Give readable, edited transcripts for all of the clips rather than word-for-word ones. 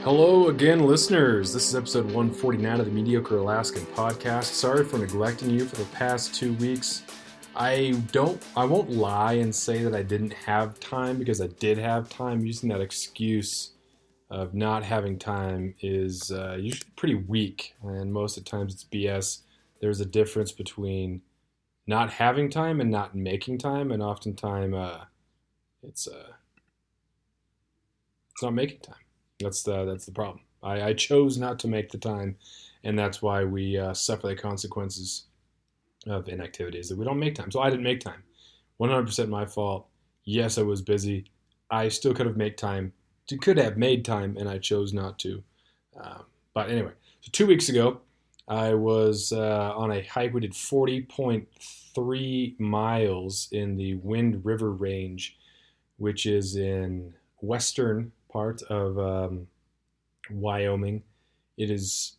Hello again, listeners. This is episode 149 of the Mediocre Alaskan Podcast. Sorry for neglecting you for the past 2 weeks. I won't lie and say that I didn't have time, because I did have time. Using that excuse of not having time is usually pretty weak, and most of the times it's BS. There's a difference between not having time and not making time, and oftentimes it's it's not making time. That's the problem. I chose not to make the time, and that's why we suffer the consequences of inactivity, is that we don't make time. So I didn't make time. 100% my fault. Yes, I was busy. I still could have made time, and I chose not to. But anyway, so 2 weeks ago, I was on a hike. We did 40.3 miles in the Wind River Range, which is in western part of Wyoming. It is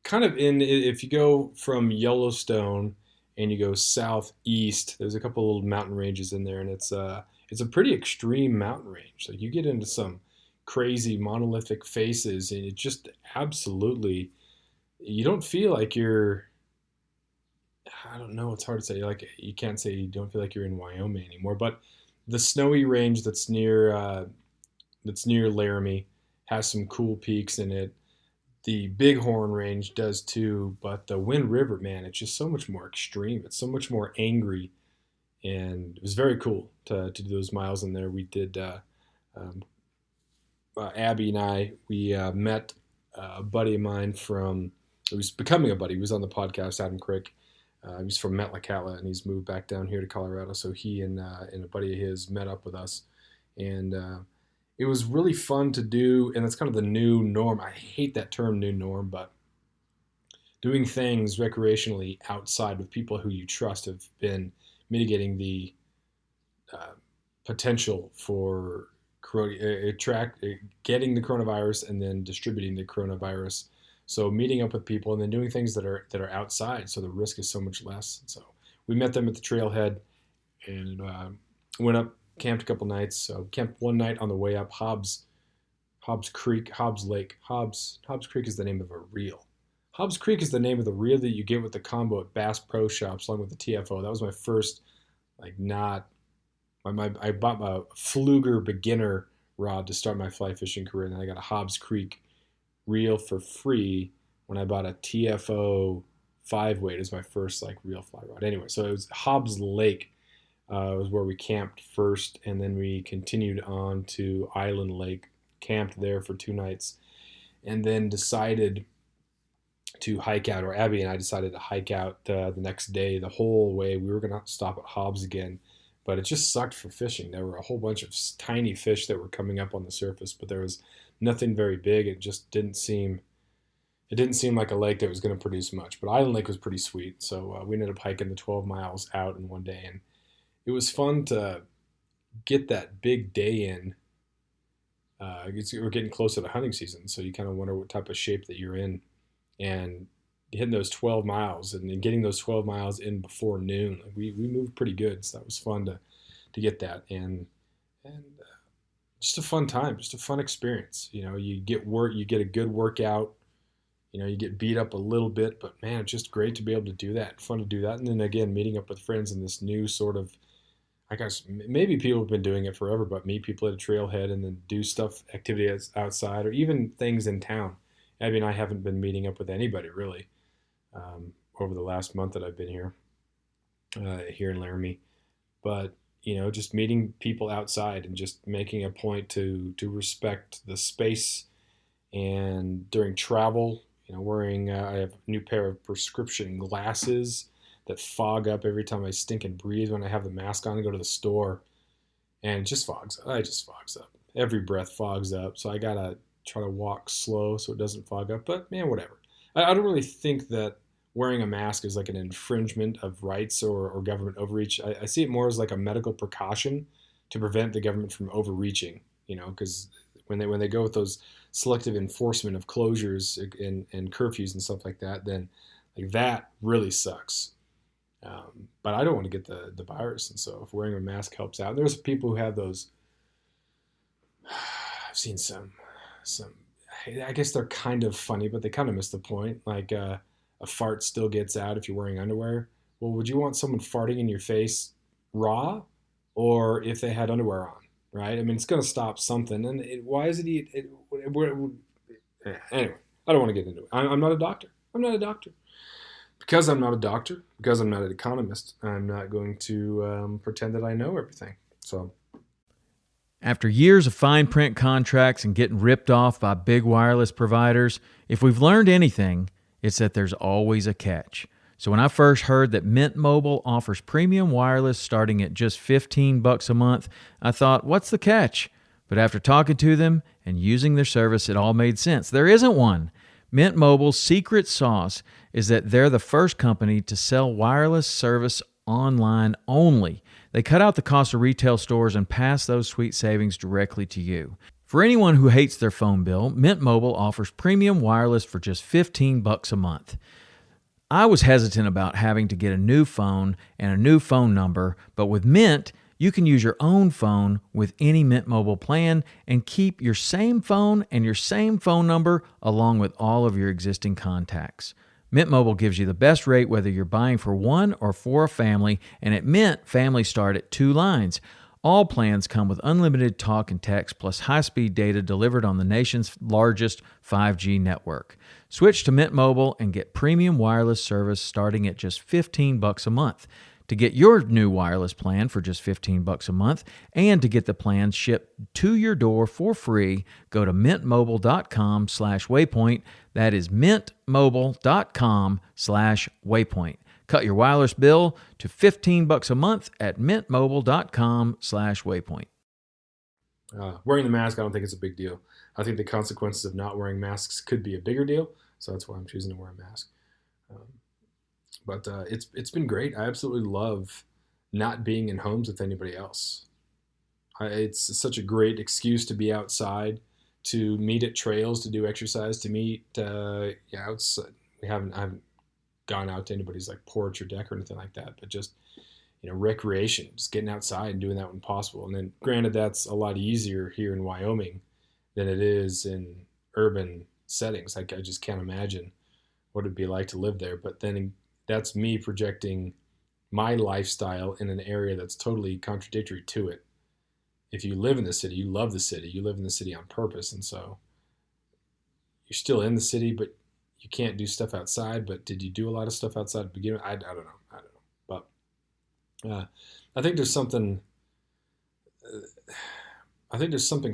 kind of if you go from Yellowstone and you go southeast, there's a couple little mountain ranges in there, and it's a pretty extreme mountain range. Like, you get into some crazy monolithic faces, and it just absolutely, you don't feel like you're, I don't know, it's hard to say. Like, you can't say you don't feel like you're in Wyoming anymore, but the snowy range that's near Laramie has some cool peaks in it. The Bighorn Range does too, but the Wind River, man, it's just so much more extreme. It's so much more angry, and it was very cool to do those miles in there. We did, um, Abby and we met a buddy of mine he was becoming a buddy. He was on the podcast, Adam Crick. He's from Metlakatla, and he's moved back down here to Colorado. So he and a buddy of his met up with us, and it was really fun to do. And it's kind of the new norm. I hate that term, new norm, but doing things recreationally outside with people who you trust have been mitigating the uh, potential for getting the coronavirus and then distributing the coronavirus. So meeting up with people and then doing things that are outside, so the risk is so much less. So we met them at the trailhead, and went up, camped a couple nights. So camped one night on the way up Hobbs Creek, Hobbs Lake. Hobbs Creek is the name of a reel. Hobbs Creek is the name of the reel that you get with the combo at Bass Pro Shops, along with the TFO. That was my first, like, not I bought a Fluger beginner rod to start my fly fishing career, and then I got a Hobbs Creek reel for free when I bought a TFO 5 weight as my first, like, real fly rod. Anyway, so it was Hobbs Lake was where we camped first, and then we continued on to Island Lake, camped there for 2 nights, and then decided to hike out, or Abby and I decided to hike out the next day. The whole way we were going to stop at Hobbs again, but it just sucked for fishing. There were a whole bunch of tiny fish that were coming up on the surface, but there was nothing very big. It didn't seem like a lake that was going to produce much. But Island Lake was pretty sweet, so we ended up hiking the 12 miles out in one day, and it was fun to get that big day in. We're getting close to the hunting season, so you kind of wonder what type of shape that you're in, and hitting those 12 miles and then getting those 12 miles in before noon. Like, we moved pretty good, so that was fun to get that, and just a fun time, just a fun experience. You get a good workout. You get beat up a little bit, but man, it's just great to be able to do that. Fun to do that, and then again, meeting up with friends in this new sort of, I guess maybe people have been doing it forever, but meet people at a trailhead and then do activities outside, or even things in town. Abby and I haven't been meeting up with anybody really over the last month that I've been here in Laramie. But just meeting people outside and just making a point to respect the space. And during travel, wearing I have a new pair of prescription glasses that fog up every time I stink and breathe when I have the mask on and go to the store, and it just fogs. It just fogs up. Every breath fogs up, so I gotta try to walk slow so it doesn't fog up. But man, whatever. I don't really think that wearing a mask is like an infringement of rights or government overreach. I see it more as like a medical precaution to prevent the government from overreaching. Because when they go with those selective enforcement of closures and curfews and stuff like that, then like that really sucks. But I don't want to get the virus, and so if wearing a mask helps out, and there's people who have those. I've seen some I guess they're kind of funny, but they kind of miss the point. Like a fart still gets out if you're wearing underwear. Well, would you want someone farting in your face raw, or if they had underwear on? Right? I mean, it's going to stop something. And why is anyway, I don't want to get into it. I'm not a doctor. I'm not a doctor. Because I'm not a doctor, because I'm not an economist, I'm not going to pretend that I know everything. So, after years of fine print contracts and getting ripped off by big wireless providers, if we've learned anything, it's that there's always a catch. So when I first heard that Mint Mobile offers premium wireless starting at just $15 a month, I thought, what's the catch? But after talking to them and using their service, it all made sense. There isn't one. Mint Mobile's secret sauce is that they're the first company to sell wireless service online only. They cut out the cost of retail stores and pass those sweet savings directly to you. For anyone who hates their phone bill, Mint Mobile offers premium wireless for just $15 a month. I was hesitant about having to get a new phone and a new phone number, but with Mint, you can use your own phone with any Mint Mobile plan and keep your same phone and your same phone number along with all of your existing contacts. Mint Mobile gives you the best rate whether you're buying for one or for a family, and at Mint, families start at 2 lines. All plans come with unlimited talk and text plus high-speed data delivered on the nation's largest 5G network. Switch to Mint Mobile and get premium wireless service starting at just $15 a month. To get your new wireless plan for just $15 a month and to get the plan shipped to your door for free, go to mintmobile.com/waypoint. That is mintmobile.com/waypoint. Cut your wireless bill to $15 a month at mintmobile.com/waypoint. Wearing the mask, I don't think it's a big deal. I think the consequences of not wearing masks could be a bigger deal, so that's why I'm choosing to wear a mask. But it's been great. I absolutely love not being in homes with anybody else. It's such a great excuse to be outside, to meet at trails, to do exercise, to meet outside. I haven't gone out to anybody's like porch or deck or anything like that, but just recreation, just getting outside and doing that when possible. And then, granted, that's a lot easier here in Wyoming than it is in urban settings. Like I just can't imagine what it'd be like to live there. But then that's me projecting my lifestyle in an area that's totally contradictory to it. If you live in the city, you love the city, you live in the city on purpose. And so you're still in the city, but you can't do stuff outside. But did you do a lot of stuff outside to begin with? I don't know. But I think there's something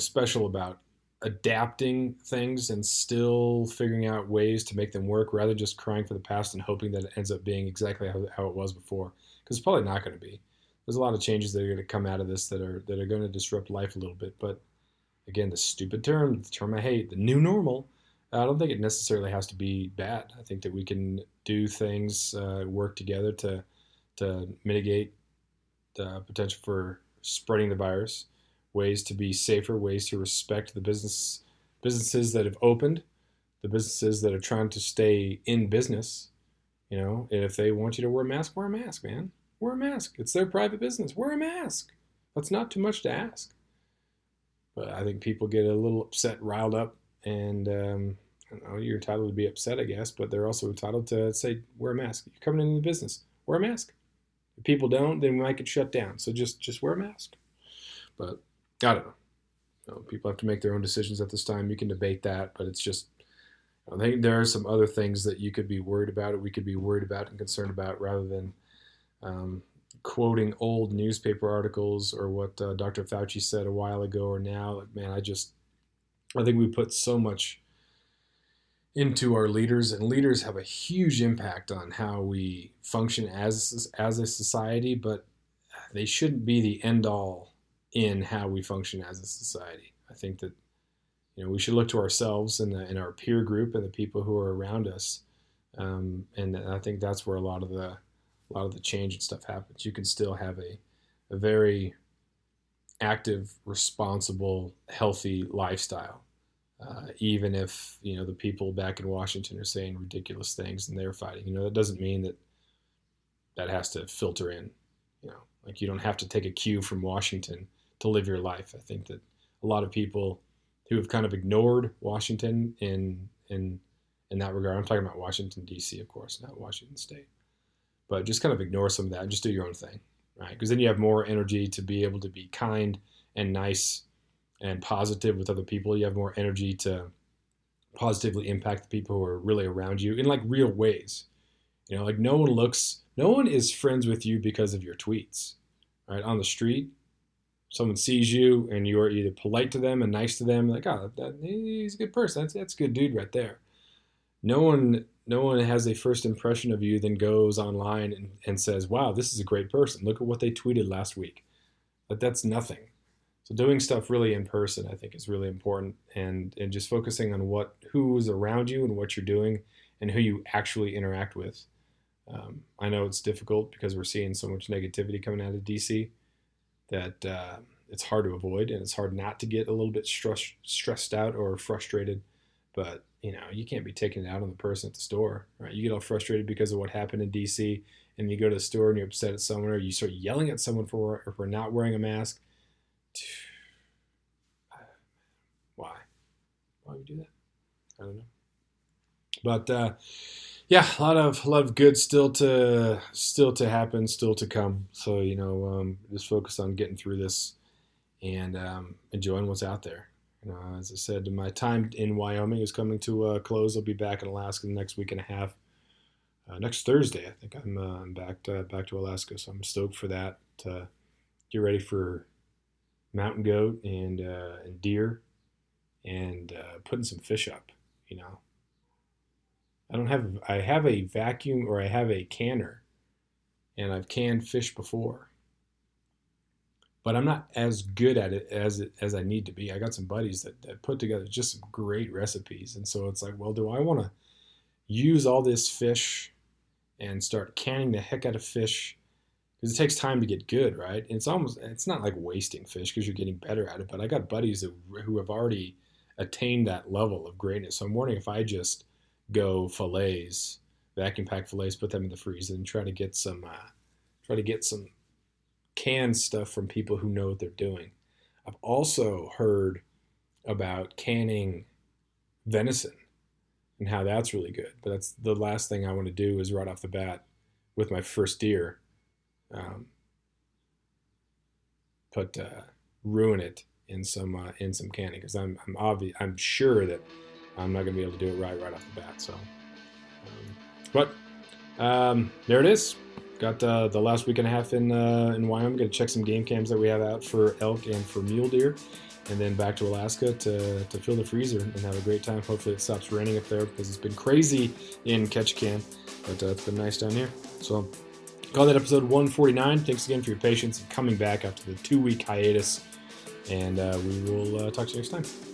special about adapting things and still figuring out ways to make them work rather than just crying for the past and hoping that it ends up being exactly how it was before, because it's probably not going to be. There's a lot of changes that are going to come out of this that are going to disrupt life a little bit. But again, the stupid term, the term I hate, the new normal, I don't think it necessarily has to be bad. I think that we can do things, work together to mitigate the potential for spreading the virus, ways to be safer, ways to respect the businesses that have opened, the businesses that are trying to stay in business. And if they want you to wear a mask, man. Wear a mask. It's their private business. Wear a mask. That's not too much to ask. But I think people get a little upset, riled up, and I don't know, you're entitled to be upset, I guess, but they're also entitled to say, wear a mask. You're coming into the business. Wear a mask. If people don't, then we might get shut down. So just wear a mask. But I don't know. People have to make their own decisions at this time. You can debate that, but it's just, I think there are some other things that you could be worried about, or we could be worried about and concerned about, rather than quoting old newspaper articles or what Dr. Fauci said a while ago or now. Like, man, I think we put so much into our leaders, and leaders have a huge impact on how we function as a society, but they shouldn't be the end all in how we function as a society. I think that we should look to ourselves and our peer group and the people who are around us, and I think that's where a lot of the change and stuff happens. You can still have a very active, responsible, healthy lifestyle, even if the people back in Washington are saying ridiculous things and they're fighting. That doesn't mean that has to filter in. Like, you don't have to take a cue from Washington to live your life. I think that a lot of people who have kind of ignored Washington in that regard. I'm talking about Washington D.C., of course, not Washington State, but just kind of ignore some of that and just do your own thing, right? Because then you have more energy to be able to be kind and nice and positive with other people. You have more energy to positively impact the people who are really around you in like real ways. You know, like no one is friends with you because of your tweets, right? On the street, someone sees you and you're either polite to them and nice to them, like, oh, he's a good person. That's a good dude right there. No one has a first impression of you, then goes online and says, wow, this is a great person. Look at what they tweeted last week. But that's nothing. So doing stuff really in person, I think, is really important, and just focusing on who's around you and what you're doing and who you actually interact with. I know it's difficult because we're seeing so much negativity coming out of DC that it's hard to avoid, and it's hard not to get a little bit stressed out or frustrated. But you can't be taking it out on the person at the store, right? You get all frustrated because of what happened in DC, and you go to the store and you're upset at someone, or you start yelling at someone for not wearing a mask. Why? Why would you do that? I don't know. But yeah, a lot of good still to happen, still to come. So just focus on getting through this and enjoying what's out there. As I said, my time in Wyoming is coming to a close. I'll be back in Alaska the next week and a half. Next Thursday, I think I'm back to Alaska, so I'm stoked for that. To get ready for mountain goat and deer and putting some fish up. I have a vacuum, or I have a canner, and I've canned fish before, but I'm not as good at it as I need to be. I got some buddies that put together just some great recipes, and so it's like, well, do I want to use all this fish and start canning the heck out of fish? Because it takes time to get good, right? And it's not like wasting fish because you're getting better at it. But I got buddies who have already attained that level of greatness. So I'm wondering if I just go fillets, vacuum pack fillets, put them in the freezer, and try to get some canned stuff from people who know what they're doing. I've also heard about canning venison and how that's really good. But that's the last thing I want to do is right off the bat with my first deer, ruin it in some canning, because I'm sure that I'm not going to be able to do it right off the bat. So, but there it is. Got the last week and a half in Wyoming. Going to check some game cams that we have out for elk and for mule deer, and then back to Alaska to fill the freezer and have a great time. Hopefully it stops raining up there because it's been crazy in Ketchikan, but it's been nice down here. So call that episode 149. Thanks again for your patience and coming back after the 2-week hiatus, and we will talk to you next time.